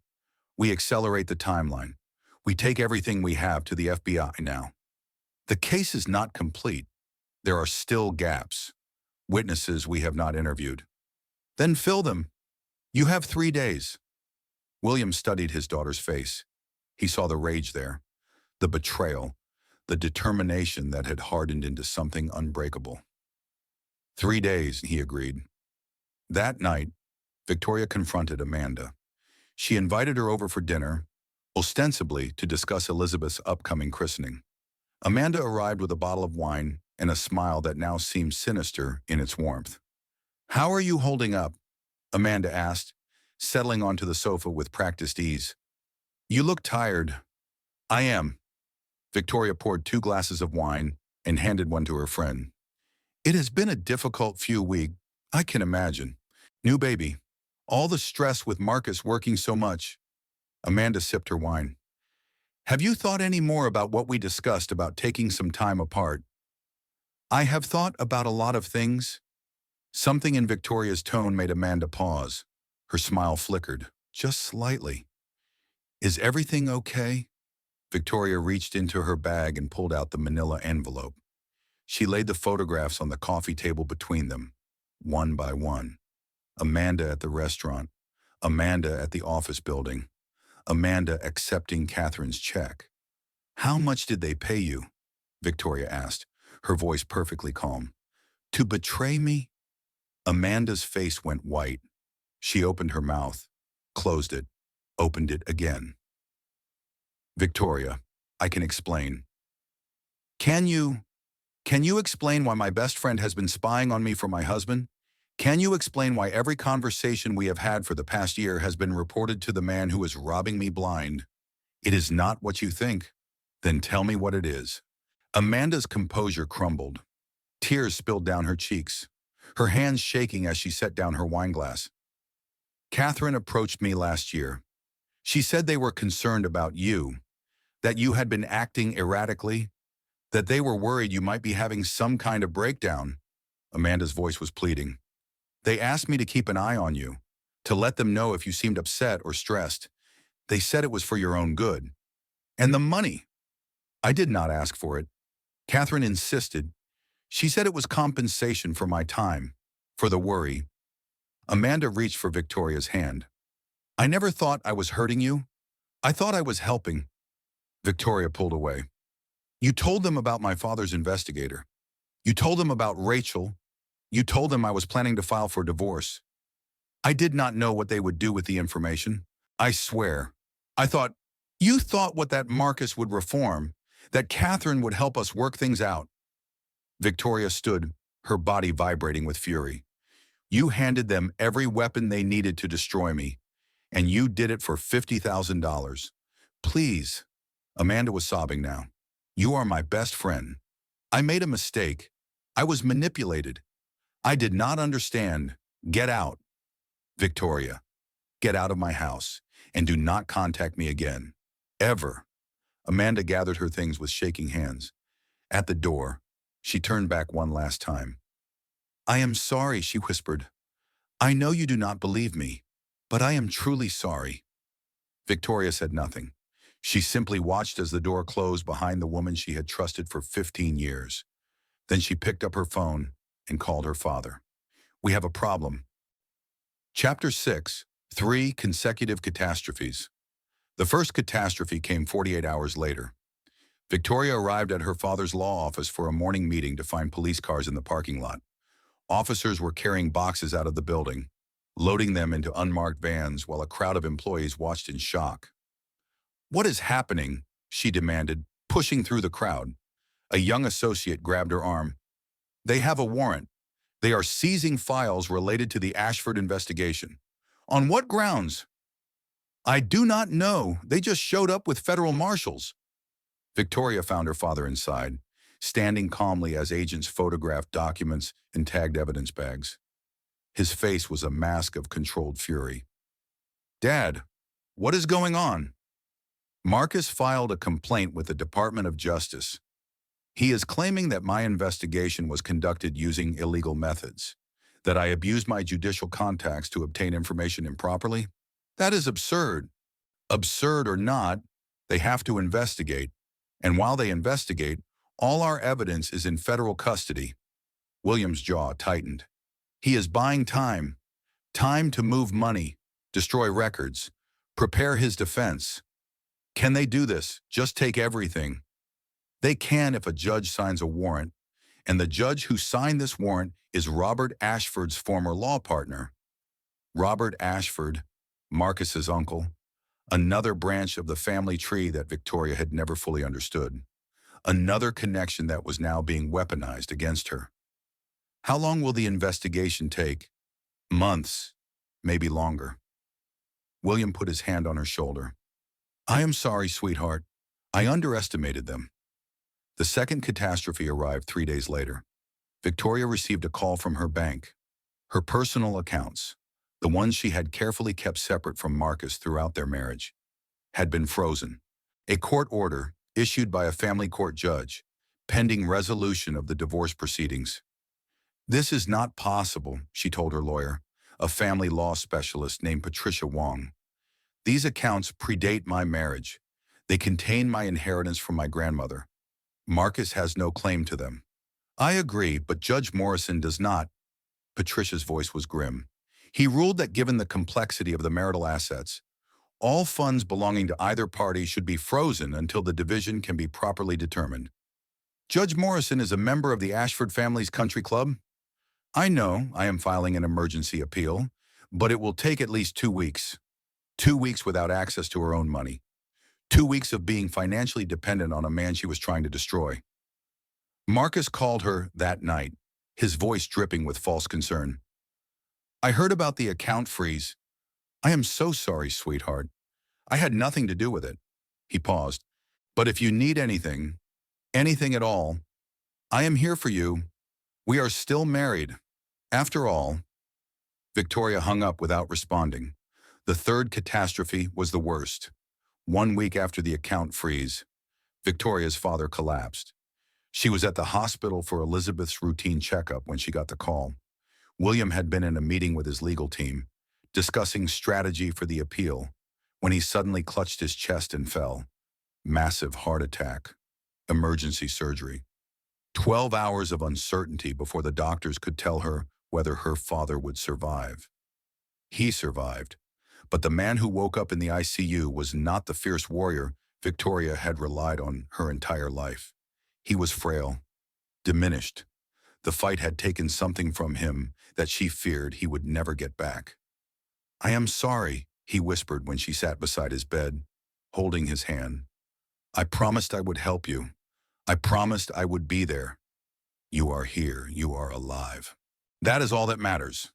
A: We accelerate the timeline. We take everything we have to the FBI now. The case is not complete. There are still gaps. Witnesses we have not interviewed. Then fill them. You have 3 days. William studied his daughter's face. He saw the rage there, the betrayal, the determination that had hardened into something unbreakable. 3 days, he agreed. That night, Victoria confronted Amanda. She invited her over for dinner, ostensibly to discuss Elizabeth's upcoming christening. Amanda arrived with a bottle of wine and a smile that now seemed sinister in its warmth. How are you holding up? Amanda asked, settling onto the sofa with practiced ease. You look tired. I am. Victoria poured 2 glasses of wine and handed one to her friend. It has been a difficult few weeks, I can imagine. New baby. All the stress with Marcus working so much. Amanda sipped her wine. Have you thought any more about what we discussed about taking some time apart? I have thought about a lot of things. Something in Victoria's tone made Amanda pause. Her smile flickered, just slightly. Is everything okay? Victoria reached into her bag and pulled out the manila envelope. She laid the photographs on the coffee table between them, one by one. Amanda at the restaurant, Amanda at the office building, Amanda accepting Catherine's check. How much did they pay you? Victoria asked, her voice perfectly calm. To betray me? Amanda's face went white. She opened her mouth, closed it, opened it again. Victoria, I can explain. Can you explain why my best friend has been spying on me for my husband? Can you explain why every conversation we have had for the past year has been reported to the man who is robbing me blind? It is not what you think. Then tell me what it is. Amanda's composure crumbled. Tears spilled down her cheeks, her hands shaking as she set down her wineglass. Catherine approached me last year. She said they were concerned about you, that you had been acting erratically, that they were worried you might be having some kind of breakdown. Amanda's voice was pleading. They asked me to keep an eye on you, to let them know if you seemed upset or stressed. They said it was for your own good. And the money. I did not ask for it. Catherine insisted. She said it was compensation for my time, for the worry. Amanda reached for Victoria's hand. I never thought I was hurting you. I thought I was helping. Victoria pulled away. You told them about my father's investigator. You told them about Rachel. You told them I was planning to file for divorce. I did not know what they would do with the information. I swear. You thought what that Marcus would reform, that Catherine would help us work things out. Victoria stood, her body vibrating with fury. You handed them every weapon they needed to destroy me, and you did it for $50,000. Please. Amanda was sobbing now. You are my best friend. I made a mistake. I was manipulated. I did not understand. Get out. Victoria, get out of my house and do not contact me again. Ever. Amanda gathered her things with shaking hands. At the door, she turned back one last time. I am sorry, she whispered. I know you do not believe me, but I am truly sorry. Victoria said nothing. She simply watched as the door closed behind the woman she had trusted for 15 years. Then she picked up her phone and called her father. We have a problem. Chapter 6, 3 Consecutive Catastrophes. The first catastrophe came 48 hours later. Victoria arrived at her father's law office for a morning meeting to find police cars in the parking lot. Officers were carrying boxes out of the building, loading them into unmarked vans while a crowd of employees watched in shock. What is happening? She demanded, pushing through the crowd. A young associate grabbed her arm. They have a warrant. They are seizing files related to the Ashford investigation. On what grounds? I do not know. They just showed up with federal marshals. Victoria found her father inside, standing calmly as agents photographed documents and tagged evidence bags. His face was a mask of controlled fury. "Dad, what is going on?" Marcus filed a complaint with the Department of Justice. He is claiming that my investigation was conducted using illegal methods, that I abused my judicial contacts to obtain information improperly. That is absurd. Absurd or not, they have to investigate. And while they investigate, all our evidence is in federal custody. William's jaw tightened. He is buying time. Time to move money, destroy records, prepare his defense. Can they do this? Just take everything. They can if a judge signs a warrant, and the judge who signed this warrant is Robert Ashford's former law partner. Robert Ashford, Marcus's uncle, another branch of the family tree that Victoria had never fully understood. Another connection that was now being weaponized against her. How long will the investigation take? Months, maybe longer. William put his hand on her shoulder. "I am sorry, sweetheart. I underestimated them." The second catastrophe arrived 3 days later. Victoria received a call from her bank. Her personal accounts, the ones she had carefully kept separate from Marcus throughout their marriage, had been frozen. A court order, issued by a family court judge, pending resolution of the divorce proceedings. "This is not possible," she told her lawyer, a family law specialist named Patricia Wong. "These accounts predate my marriage. They contain my inheritance from my grandmother. Marcus has no claim to them." "I agree, but Judge Morrison does not." Patricia's voice was grim. "He ruled that given the complexity of the marital assets, all funds belonging to either party should be frozen until the division can be properly determined." "Judge Morrison is a member of the Ashford family's country club?" "I know I am filing an emergency appeal, but it will take at least 2 weeks. 2 weeks without access to her own money. 2 weeks of being financially dependent on a man she was trying to destroy." Marcus called her that night, his voice dripping with false concern. "I heard about the account freeze. I am so sorry, sweetheart. I had nothing to do with it." He paused. "But if you need anything, anything at all, I am here for you. We are still married. After all." Victoria hung up without responding. The third catastrophe was the worst. 1 week after the account freeze, Victoria's father collapsed. She was at the hospital for Elizabeth's routine checkup when she got the call. William had been in a meeting with his legal team, discussing strategy for the appeal, when he suddenly clutched his chest and fell. Massive heart attack. Emergency surgery. 12 hours of uncertainty before the doctors could tell her whether her father would survive. He survived, but the man who woke up in the ICU was not the fierce warrior Victoria had relied on her entire life. He was frail, diminished. The fight had taken something from him that she feared he would never get back. "I am sorry," he whispered when she sat beside his bed, holding his hand. "I promised I would help you. I promised I would be there. You are here. You are alive. That is all that matters.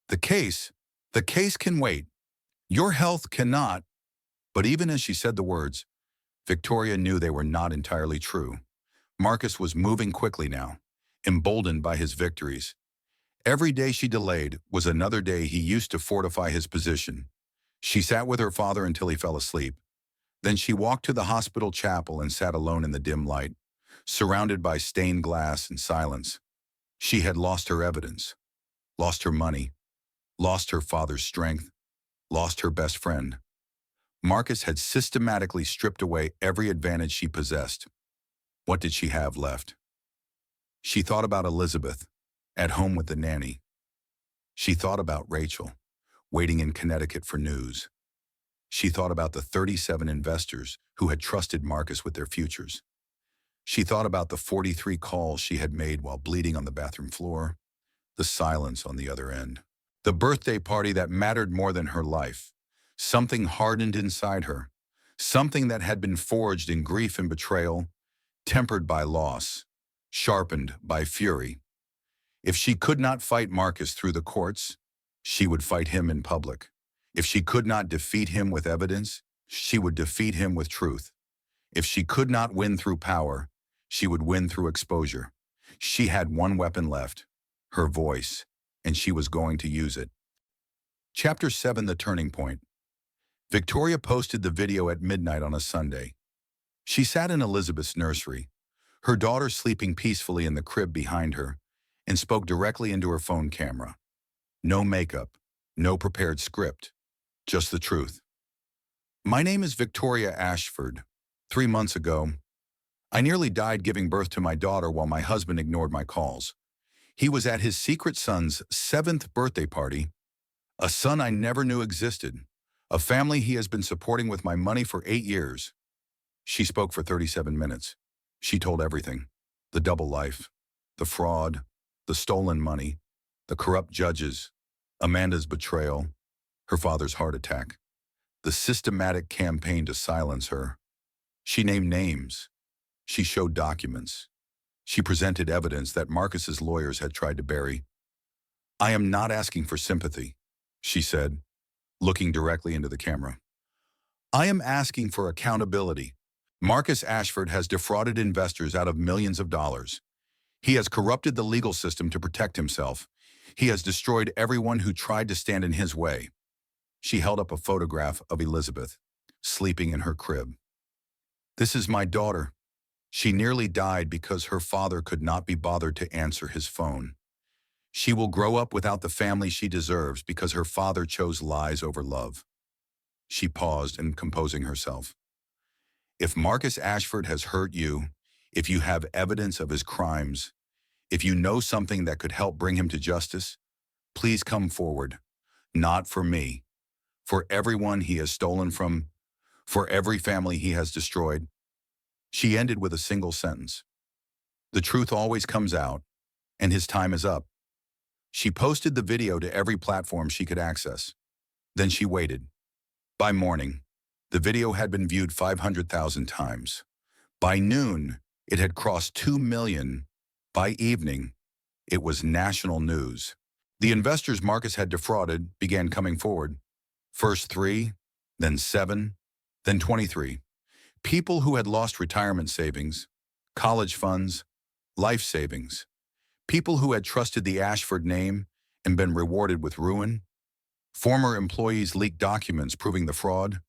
A: The case can wait. Your health cannot." But even as she said the words, Victoria knew they were not entirely true. Marcus was moving quickly now, emboldened by his victories. Every day she delayed was another day he used to fortify his position. She sat with her father until he fell asleep. Then she walked to the hospital chapel and sat alone in the dim light, surrounded by stained glass and silence. She had lost her evidence, lost her money, lost her father's strength, lost her best friend. Marcus had systematically stripped away every advantage she possessed. What did she have left? She thought about Elizabeth, at home with the nanny. She thought about Rachel, waiting in Connecticut for news. She thought about the 37 investors who had trusted Marcus with their futures. She thought about the 43 calls she had made while bleeding on the bathroom floor, the silence on the other end. The birthday party that mattered more than her life. Something hardened inside her, something that had been forged in grief and betrayal, tempered by loss, sharpened by fury. If she could not fight Marcus through the courts, she would fight him in public. If she could not defeat him with evidence, she would defeat him with truth. If she could not win through power, she would win through exposure. She had one weapon left, her voice, and she was going to use it. Chapter 7: The Turning Point. Victoria posted the video at midnight on a Sunday. She sat in Elizabeth's nursery, her daughter sleeping peacefully in the crib behind her, and spoke directly into her phone camera. No makeup, no prepared script, just the truth. My name is Victoria Ashford. 3 months ago, I nearly died giving birth to my daughter while my husband ignored my calls. He was at his secret son's 7th birthday party, a son I never knew existed, a family he has been supporting with my money for 8 years. She spoke for 37 minutes. She told everything: the double life, the fraud, the stolen money, the corrupt judges, Amanda's betrayal, her father's heart attack, the systematic campaign to silence her. She named names. She showed documents. She presented evidence that Marcus's lawyers had tried to bury. I am not asking for sympathy, she said, looking directly into the camera. I am asking for accountability. Marcus Ashford has defrauded investors out of millions of dollars. He has corrupted the legal system to protect himself. He has destroyed everyone who tried to stand in his way. She held up a photograph of Elizabeth, sleeping in her crib. This is my daughter. She nearly died because her father could not be bothered to answer his phone. She will grow up without the family she deserves because her father chose lies over love. She paused in composing herself. If Marcus Ashford has hurt you, if you have evidence of his crimes, if you know something that could help bring him to justice, please come forward. Not for me, for everyone he has stolen from, for every family he has destroyed. She ended with a single sentence. The truth always comes out, and his time is up. She posted the video to every platform she could access. Then she waited. By morning, the video had been viewed 500,000 times. By noon, it had crossed 2 million. By evening, it was national news. The investors Marcus had defrauded began coming forward. First 3, then 7, then 23. People who had lost retirement savings, college funds, life savings. People who had trusted the Ashford name and been rewarded with ruin. Former employees leaked documents proving the fraud.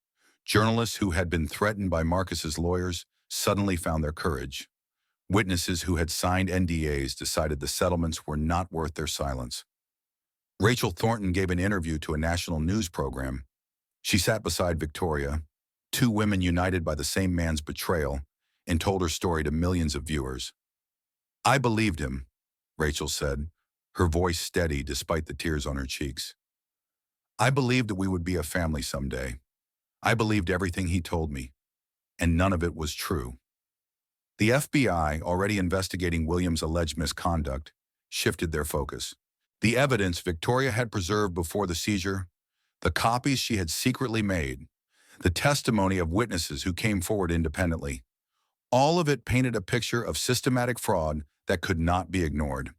A: Journalists who had been threatened by Marcus's lawyers suddenly found their courage. Witnesses who had signed NDAs decided the settlements were not worth their silence. Rachel Thornton gave an interview to a national news program. She sat beside Victoria, 2 women united by the same man's betrayal, and told her story to millions of viewers. I believed him, Rachel said, her voice steady despite the tears on her cheeks. I believed that we would be a family someday. I believed everything he told me, and none of it was true. The FBI, already investigating Williams' alleged misconduct, shifted their focus. The evidence Victoria had preserved before the seizure, the copies she had secretly made, the testimony of witnesses who came forward independently, all of it painted a picture of systematic fraud that could not be ignored.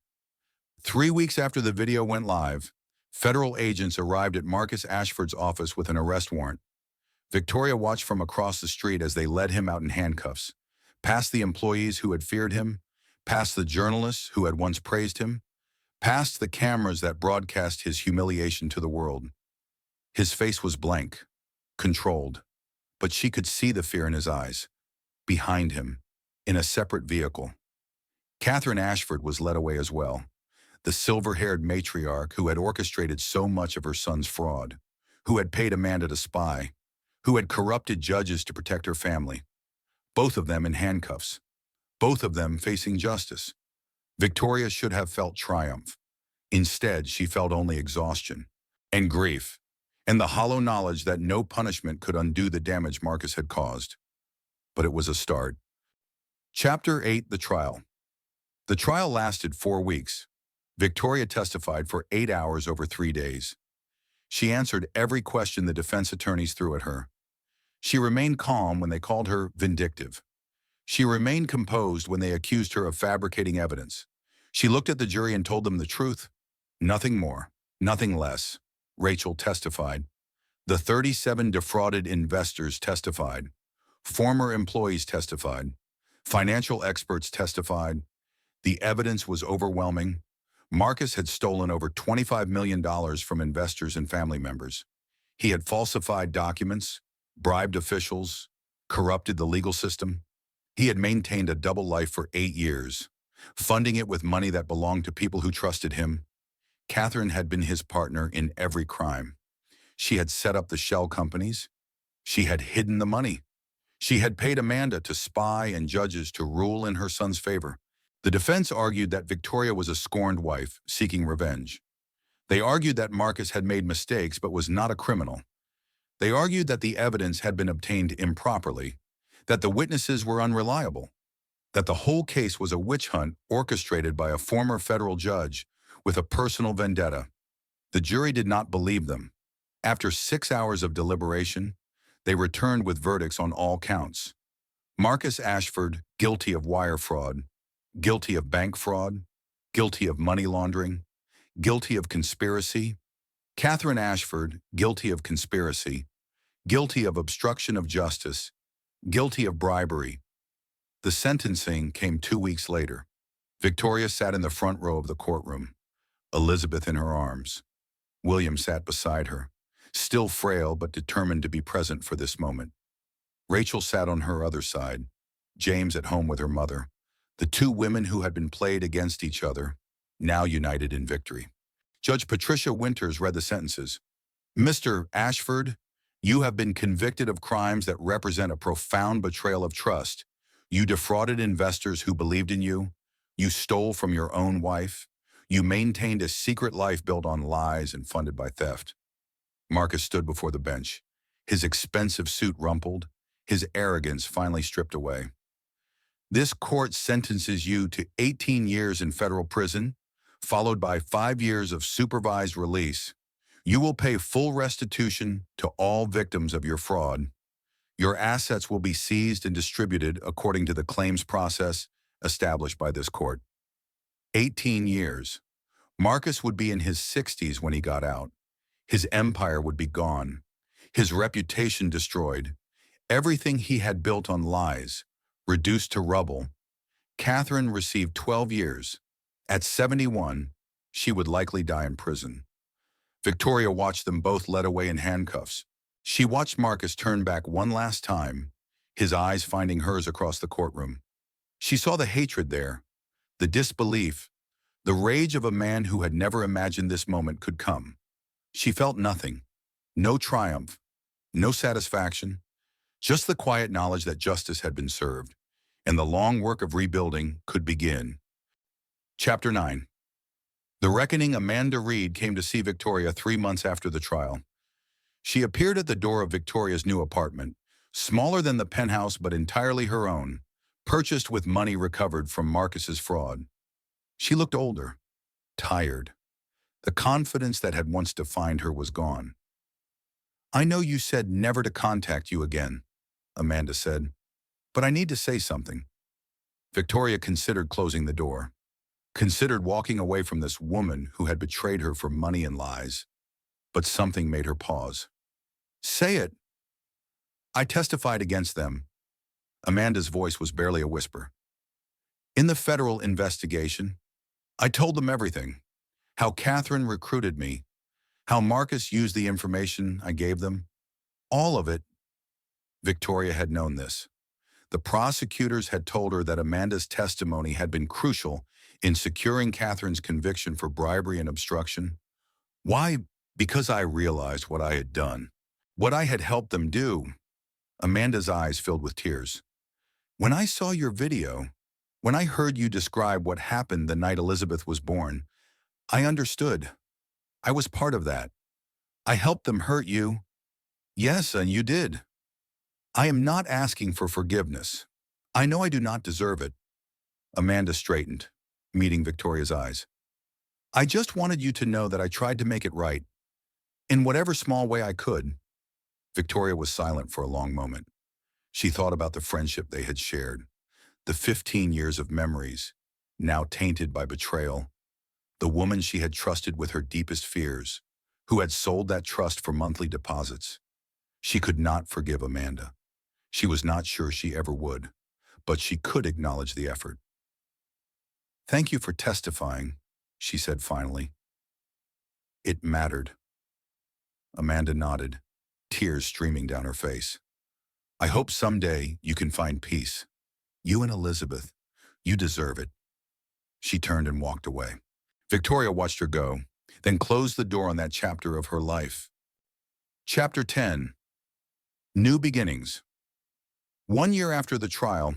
A: 3 weeks after the video went live, federal agents arrived at Marcus Ashford's office with an arrest warrant. Victoria watched from across the street as they led him out in handcuffs, past the employees who had feared him, past the journalists who had once praised him, past the cameras that broadcast his humiliation to the world. His face was blank, controlled, but she could see the fear in his eyes. Behind him, in a separate vehicle, Catherine Ashford was led away as well, the silver-haired matriarch who had orchestrated so much of her son's fraud, who had paid Amanda to spy, who had corrupted judges to protect her family. Both of them in handcuffs, both of them facing justice. Victoria should have felt triumph. Instead, she felt only exhaustion and grief, and the hollow knowledge that no punishment could undo the damage Marcus had caused. But it was a start. Chapter 8: The Trial. The trial lasted 4 weeks. Victoria testified for 8 hours over 3 days. She answered every question the defense attorneys threw at her. She remained calm when they called her vindictive. She remained composed when they accused her of fabricating evidence. She looked at the jury and told them the truth. Nothing more, nothing less. Rachel testified. The 37 defrauded investors testified. Former employees testified. Financial experts testified. The evidence was overwhelming. Marcus had stolen over $25 million from investors and family members. He had falsified documents, bribed officials, corrupted the legal system. He had maintained a double life for 8 years, funding it with money that belonged to people who trusted him. Catherine had been his partner in every crime. She had set up the shell companies. She had hidden the money. She had paid Amanda to spy and judges to rule in her son's favor. The defense argued that Victoria was a scorned wife seeking revenge. They argued that Marcus had made mistakes but was not a criminal. They argued that the evidence had been obtained improperly, that the witnesses were unreliable, that the whole case was a witch hunt orchestrated by a former federal judge with a personal vendetta. The jury did not believe them. After 6 hours of deliberation, they returned with verdicts on all counts. Marcus Ashford, guilty of wire fraud, guilty of bank fraud, guilty of money laundering, guilty of conspiracy. Catherine Ashford, guilty of conspiracy, guilty of obstruction of justice, guilty of bribery. The sentencing came 2 weeks later. Victoria sat in the front row of the courtroom, Elizabeth in her arms. William sat beside her, still frail but determined to be present for this moment. Rachel sat on her other side, James at home with her mother, the two women who had been played against each other, now united in victory. Judge Patricia Winters read the sentences. Mr. Ashford, you have been convicted of crimes that represent a profound betrayal of trust. You defrauded investors who believed in you. You stole from your own wife. You maintained a secret life built on lies and funded by theft. Marcus stood before the bench, his expensive suit rumpled, his arrogance finally stripped away. This court sentences you to 18 years in federal prison, followed by 5 years of supervised release. You will pay full restitution to all victims of your fraud. Your assets will be seized and distributed according to the claims process established by this court. 18 years. Marcus would be in his 60s when he got out. His empire would be gone, his reputation destroyed, everything he had built on lies, reduced to rubble. Catherine received 12 years. At 71, she would likely die in prison. Victoria watched them both led away in handcuffs. She watched Marcus turn back one last time, his eyes finding hers across the courtroom. She saw the hatred there, the disbelief, the rage of a man who had never imagined this moment could come. She felt nothing, no triumph, no satisfaction, just the quiet knowledge that justice had been served, and the long work of rebuilding could begin. Chapter 9. The Reckoning. Amanda Reed came to see Victoria 3 months after the trial. She appeared at the door of Victoria's new apartment, smaller than the penthouse but entirely her own, purchased with money recovered from Marcus's fraud. She looked older, tired. The confidence that had once defined her was gone. I know you said never to contact you again, Amanda said, but I need to say something. Victoria considered closing the door, considered walking away from this woman who had betrayed her for money and lies, but something made her pause. Say it. I testified against them. Amanda's voice was barely a whisper. In the federal investigation, I told them everything. How Catherine recruited me, how Marcus used the information I gave them. All of it. Victoria had known this. The prosecutors had told her that Amanda's testimony had been crucial in securing Catherine's conviction for bribery and obstruction. Why? Because I realized what I had done, what I had helped them do. Amanda's eyes filled with tears. When I saw your video, when I heard you describe what happened the night Elizabeth was born, I understood. I was part of that. I helped them hurt you. Yes, and you did. I am not asking for forgiveness. I know I do not deserve it. Amanda straightened, meeting Victoria's eyes. I just wanted you to know that I tried to make it right, in whatever small way I could. Victoria was silent for a long moment. She thought about the friendship they had shared, the 15 years of memories, now tainted by betrayal. The woman she had trusted with her deepest fears, who had sold that trust for monthly deposits. She could not forgive Amanda. She was not sure she ever would, but she could acknowledge the effort. Thank you for testifying, she said finally. It mattered. Amanda nodded, tears streaming down her face. I hope someday you can find peace. You and Elizabeth. You deserve it. She turned and walked away. Victoria watched her go, then closed the door on that chapter of her life. Chapter 10. New Beginnings. 1 year after the trial,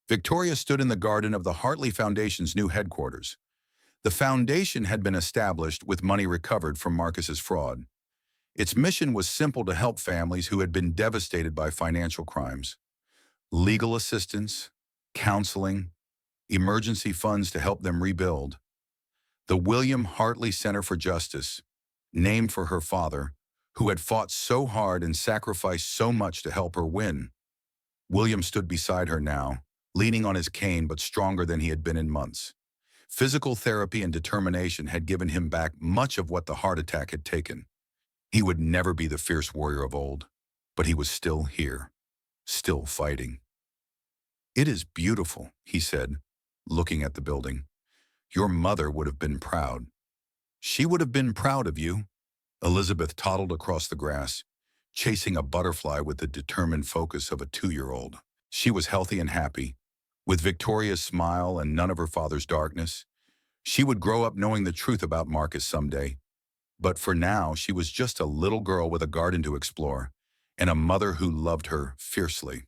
A: Victoria stood in the garden of the Hartley Foundation's new headquarters. The foundation had been established with money recovered from Marcus's fraud. Its mission was simple: to help families who had been devastated by financial crimes. Legal assistance, counseling, emergency funds to help them rebuild. The William Hartley Center for Justice, named for her father, who had fought so hard and sacrificed so much to help her win. William stood beside her now, leaning on his cane but stronger than he had been in months. Physical therapy and determination had given him back much of what the heart attack had taken. He would never be the fierce warrior of old, but he was still here, still fighting. It is beautiful, he said, looking at the building. Your mother would have been proud. She would have been proud of you. Elizabeth toddled across the grass, chasing a butterfly with the determined focus of a 2-year-old. She was healthy and happy, with Victoria's smile and none of her father's darkness. She would grow up knowing the truth about Marcus someday. But for now, she was just a little girl with a garden to explore, and a mother who loved her fiercely.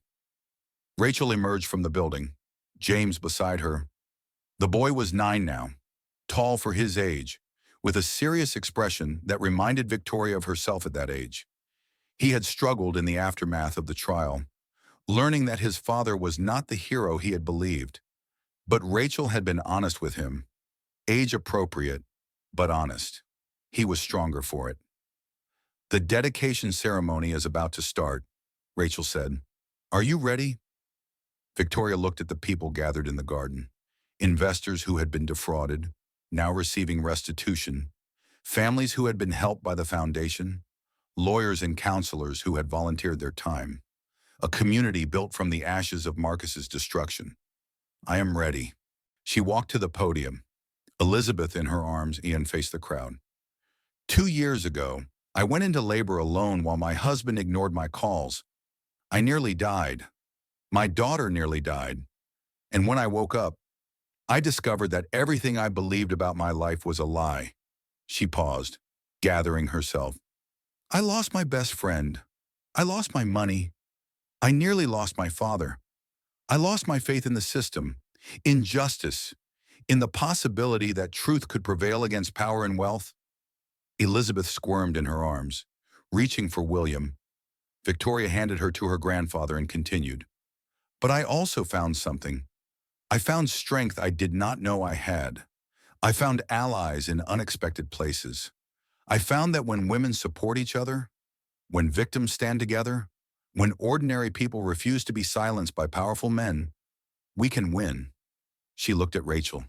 A: Rachel emerged from the building, James beside her. The boy was 9 now, tall for his age, with a serious expression that reminded Victoria of herself at that age. He had struggled in the aftermath of the trial, learning that his father was not the hero he had believed. But Rachel had been honest with him, age-appropriate, but honest. He was stronger for it. The dedication ceremony is about to start, Rachel said. Are you ready? Victoria looked at the people gathered in the garden. Investors who had been defrauded, now receiving restitution, families who had been helped by the foundation, lawyers and counselors who had volunteered their time, a community built from the ashes of Marcus's destruction. I am ready. She walked to the podium. Elizabeth in her arms, Ian faced the crowd. 2 years ago, I went into labor alone while my husband ignored my calls. I nearly died. My daughter nearly died. And when I woke up, I discovered that everything I believed about my life was a lie. She paused, gathering herself. I lost my best friend. I lost my money. I nearly lost my father. I lost my faith in the system, in justice, in the possibility that truth could prevail against power and wealth. Elizabeth squirmed in her arms, reaching for William. Victoria handed her to her grandfather and continued. But I also found something. I found strength I did not know I had. I found allies in unexpected places. I found that when women support each other, when victims stand together, when ordinary people refuse to be silenced by powerful men, we can win. She looked at Rachel,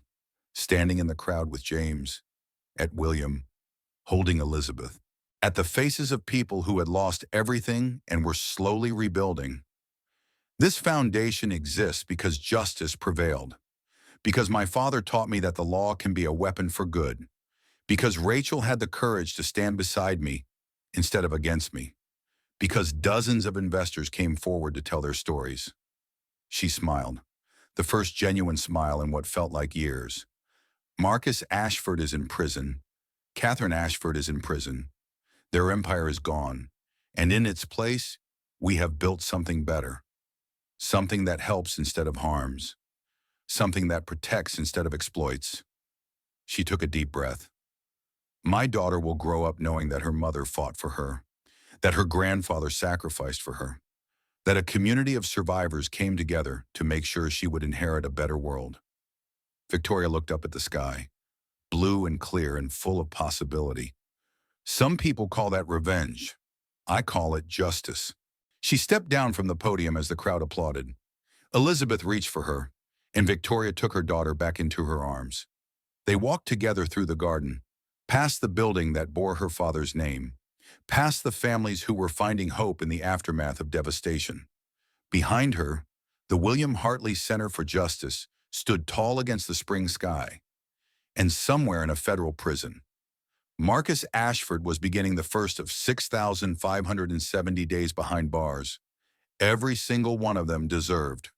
A: standing in the crowd with James, at William, holding Elizabeth, at the faces of people who had lost everything and were slowly rebuilding. This foundation exists because justice prevailed, because my father taught me that the law can be a weapon for good, because Rachel had the courage to stand beside me instead of against me, because dozens of investors came forward to tell their stories. She smiled, the first genuine smile in what felt like years. Marcus Ashford is in prison. Catherine Ashford is in prison. Their empire is gone, and in its place, we have built something better. Something that helps instead of harms. Something that protects instead of exploits. She took a deep breath. My daughter will grow up knowing that her mother fought for her, that her grandfather sacrificed for her, that a community of survivors came together to make sure she would inherit a better world. Victoria looked up at the sky, blue and clear and full of possibility. Some people call that revenge. I call it justice. She stepped down from the podium as the crowd applauded. Elizabeth reached for her, and Victoria took her daughter back into her arms. They walked together through the garden, past the building that bore her father's name, past the families who were finding hope in the aftermath of devastation. Behind her, the William Hartley Center for Justice stood tall against the spring sky. and somewhere in a federal prison. Marcus Ashford was beginning the first of 6,570 days behind bars. Every single one of them deserved